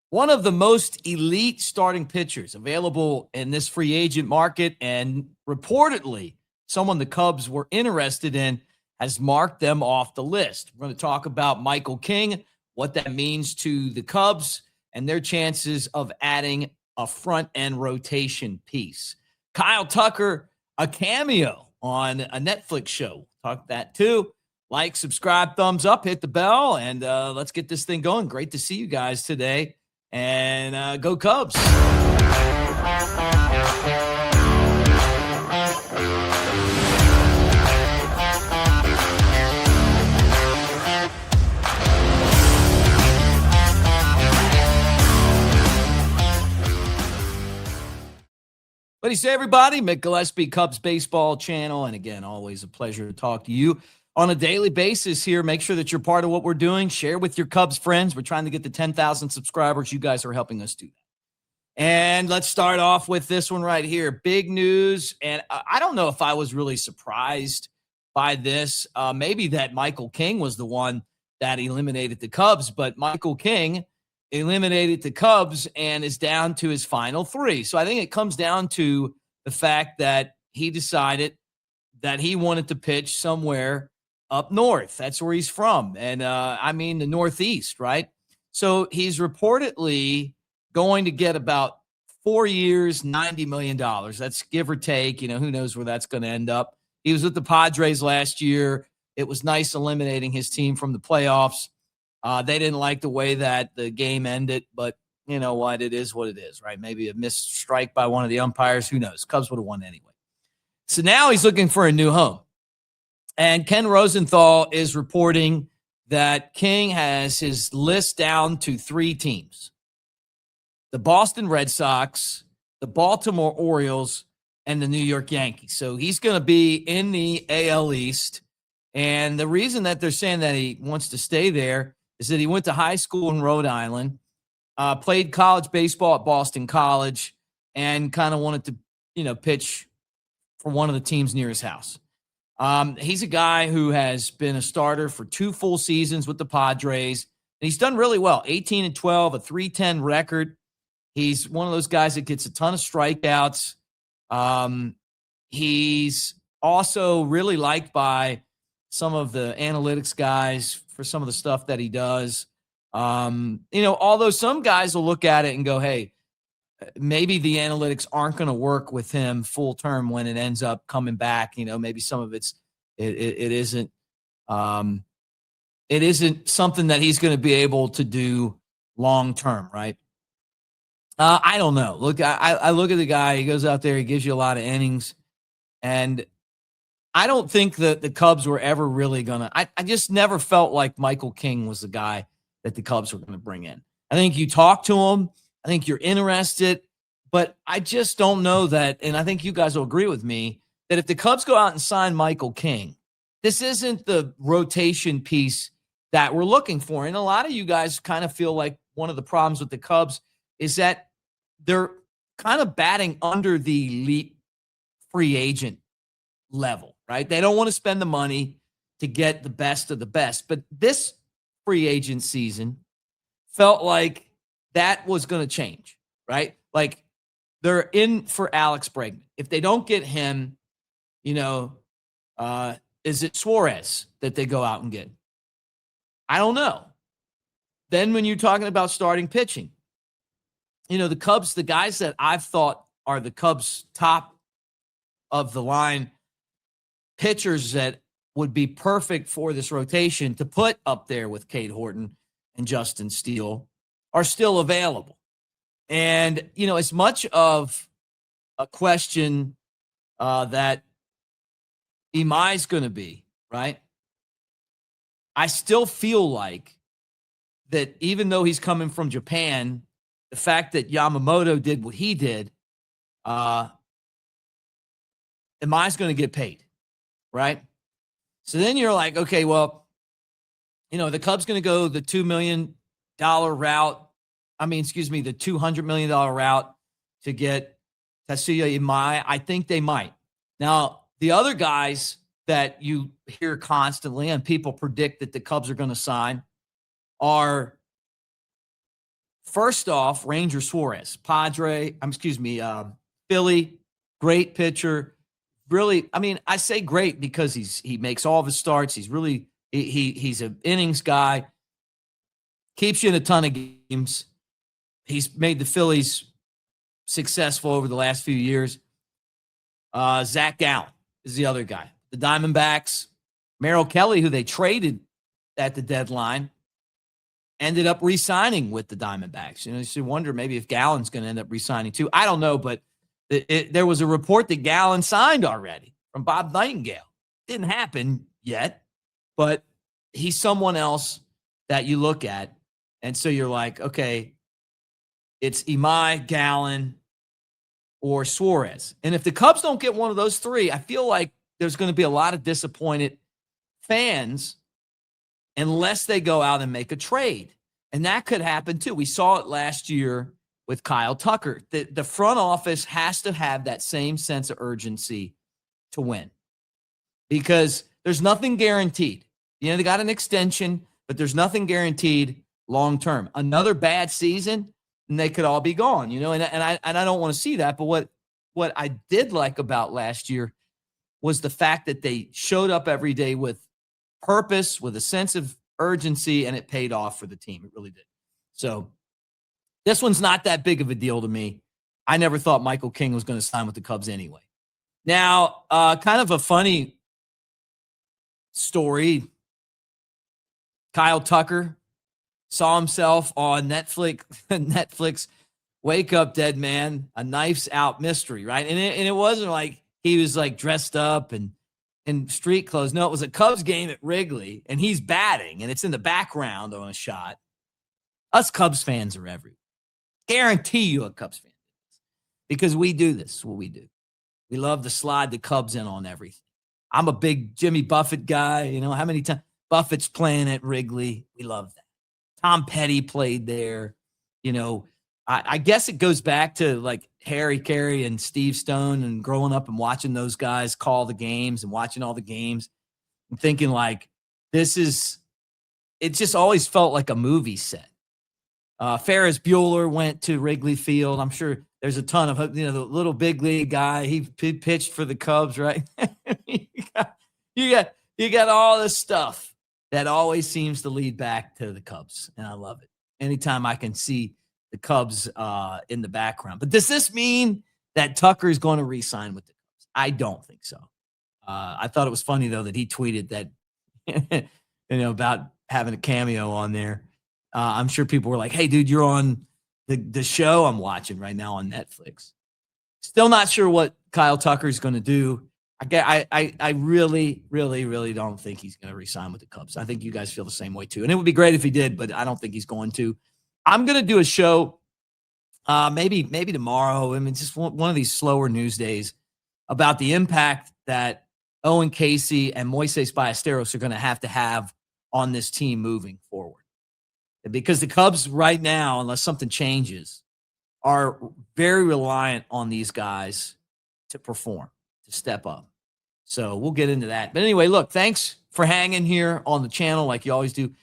One of the most elite starting pitchers available in this free agent market, and reportedly someone the Cubs were interested in, has marked them off the list. We're going to talk about Michael King, what that means to the Cubs, and their chances of adding a front-end rotation piece. Kyle Tucker, a cameo on a Netflix show. Talk that too. Like, subscribe, thumbs up, hit the bell, and let's get this thing going. Great to see you guys today. And go Cubs. What do you say, everybody? Mick Gillespie, Cubs Baseball Channel. And again, always a pleasure to talk to you on a daily basis here. Make sure that you're part of what we're doing. Share with your Cubs friends. We're trying to get to 10,000 subscribers. You guys are helping us do that. And let's start off with this one right here. Big news. And I don't know if I was really surprised by this. Maybe that Michael King was the one that eliminated the Cubs, but Michael King eliminated the Cubs and is down to his final three. So I think it comes down to the fact that he decided that he wanted to pitch somewhere up north. That's where he's from. And the Northeast, right? So he's reportedly going to get about 4 years, $90 million. That's give or take. Who knows where that's going to end up. He was with the Padres last year. It was nice eliminating his team from the playoffs. They didn't like the way that the game ended, but you know what? It is what it is, right? Maybe a missed strike by one of the umpires. Who knows? Cubs would have won anyway. So now he's looking for a new home. And Ken Rosenthal is reporting that King has his list down to 3 teams: the Boston Red Sox, the Baltimore Orioles, and the New York Yankees. So he's going to be in the AL East. And the reason that they're saying that he wants to stay there is that he went to high school in Rhode Island, played college baseball at Boston College, and kind of wanted to, pitch for one of the teams near his house. He's a guy who has been a starter for 2 full seasons with the Padres, and he's done really well. 18-12, a .310 record. He's one of those guys that gets a ton of strikeouts. He's also really liked by some of the analytics guys for some of the stuff that he does. Although some guys will look at it and go, hey, maybe the analytics aren't going to work with him full term when it ends up coming back. Maybe some of it isn't something that he's going to be able to do long term, right? I don't know. Look, I look at the guy. He goes out there. He gives you a lot of innings, and I don't think that the Cubs were ever really going to. I just never felt like Michael King was the guy that the Cubs were going to bring in. I think you talk to him. I think you're interested, but I just don't know that, and I think you guys will agree with me, that if the Cubs go out and sign Michael King, this isn't the rotation piece that we're looking for. And a lot of you guys kind of feel like one of the problems with the Cubs is that they're kind of batting under the elite free agent level, right? They don't want to spend the money to get the best of the best. But this free agent season felt like that was going to change, right? Like they're in for Alex Bregman. If they don't get him, is it Suarez that they go out and get? I don't know. Then when you're talking about starting pitching, the Cubs, the guys that I've thought are the Cubs' top of the line pitchers that would be perfect for this rotation to put up there with Cade Horton and Justin Steele are still available. And, as much of a question that Imai's going to be, right? I still feel like that even though he's coming from Japan, the fact that Yamamoto did what he did, Imai's going to get paid, right? So then you're like, okay, well, the Cubs going to go the $2 million route. The $200 million route to get Tetsuya Imai. I think they might. Now, the other guys that you hear constantly and people predict that the Cubs are going to sign are First off, Ranger Suarez, Philly, great pitcher. Really, I mean, I say great because he makes all of his starts. He's really he's an innings guy. Keeps you in a ton of games. He's made the Phillies successful over the last few years. Zach Gallen is the other guy. The Diamondbacks, Merrill Kelly, who they traded at the deadline, ended up re-signing with the Diamondbacks. You should wonder maybe if Gallen's going to end up re-signing too. I don't know, but there was a report that Gallen signed already from Bob Nightingale. Didn't happen yet, but he's someone else that you look at, and so you're like, okay, it's Imai, Gallen, or Suarez. And if the Cubs don't get one of those three, I feel like there's going to be a lot of disappointed fans unless they go out and make a trade. And that could happen too. We saw it last year with Kyle Tucker. The front office has to have that same sense of urgency to win because there's nothing guaranteed. They got an extension, but there's nothing guaranteed long-term. Another bad season, and they could all be gone, and I don't want to see that. But what I did like about last year was the fact that they showed up every day with purpose, with a sense of urgency, and it paid off for the team. It really did. So this one's not that big of a deal to me. I never thought Michael King was going to sign with the Cubs anyway. Now, kind of a funny story. Kyle Tucker saw himself on Netflix Wake Up Dead Man, a Knives Out mystery, right? And it wasn't like he was like dressed up and in street clothes. No, it was a Cubs game at Wrigley, and he's batting, and it's in the background on a shot. Us Cubs fans are everywhere. Guarantee you a Cubs fan is, because we do this, what we do. We love to slide the Cubs in on everything. I'm a big Jimmy Buffett guy. How many times Buffett's playing at Wrigley? We love that. Tom Petty played there. I guess it goes back to like Harry Carey and Steve Stone and growing up and watching those guys call the games and watching all the games and thinking like, it just always felt like a movie set. Ferris Bueller went to Wrigley Field. I'm sure there's a ton of, the little big league guy. He pitched for the Cubs, right? you got all this stuff that always seems to lead back to the Cubs, and I love it. Anytime I can see the Cubs in the background. But does this mean that Tucker is going to re-sign with the Cubs? I don't think so. I thought it was funny, though, that he tweeted that, about having a cameo on there. I'm sure people were like, hey, dude, you're on the show I'm watching right now on Netflix. Still not sure what Kyle Tucker is going to do. I really, really, really don't think he's going to re-sign with the Cubs. I think you guys feel the same way, too. And it would be great if he did, but I don't think he's going to. I'm going to do a show maybe tomorrow. I mean, just one of these slower news days about the impact that Owen Casey and Moises Ballesteros are going to have on this team moving forward. Because the Cubs right now, unless something changes, are very reliant on these guys to perform, to step up. So we'll get into that. But anyway, look, thanks for hanging here on the channel like you always do.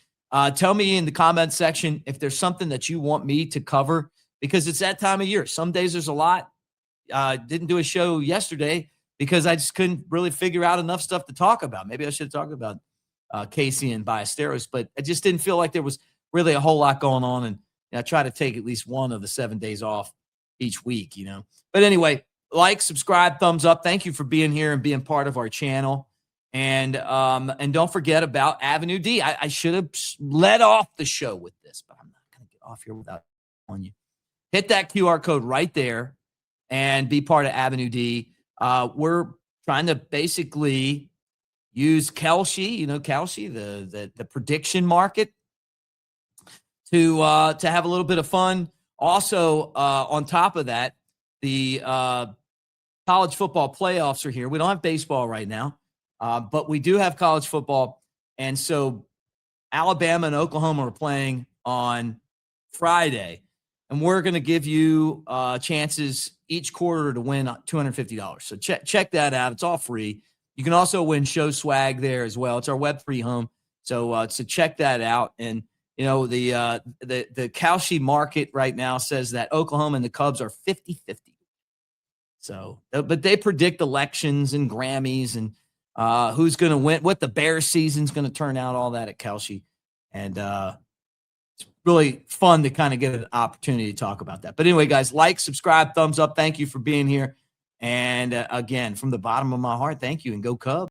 Tell me in the comment section if there's something that you want me to cover, because it's that time of year. Some days there's a lot. Didn't do a show yesterday because I just couldn't really figure out enough stuff to talk about. Maybe I should have talked about Casey and Ballesteros, but I just didn't feel like there was really a whole lot going on. And I try to take at least one of the 7 days off each week, But anyway, like, subscribe, thumbs up. Thank you for being here and being part of our channel. And don't forget about AveD. I should have led off the show with this, but I'm not going to get off here without telling you. Hit that QR code right there and be part of AveD. We're trying to basically use Kelce, the prediction market, to have a little bit of fun. Also, on top of that, the college football playoffs are here. We don't have baseball right now, but we do have college football. And so Alabama and Oklahoma are playing on Friday. And we're going to give you chances each quarter to win $250. So check that out. It's all free. You can also win show swag there as well. It's our Web3 home. So check that out. And You know, the Kalshi market right now says that Oklahoma and the Cubs are 50-50. So, but they predict elections and Grammys and who's going to win, what the Bears season's going to turn out, all that at Kalshi. And it's really fun to kind of get an opportunity to talk about that. But anyway, guys, like, subscribe, thumbs up. Thank you for being here. And again, from the bottom of my heart, thank you, and go Cubs.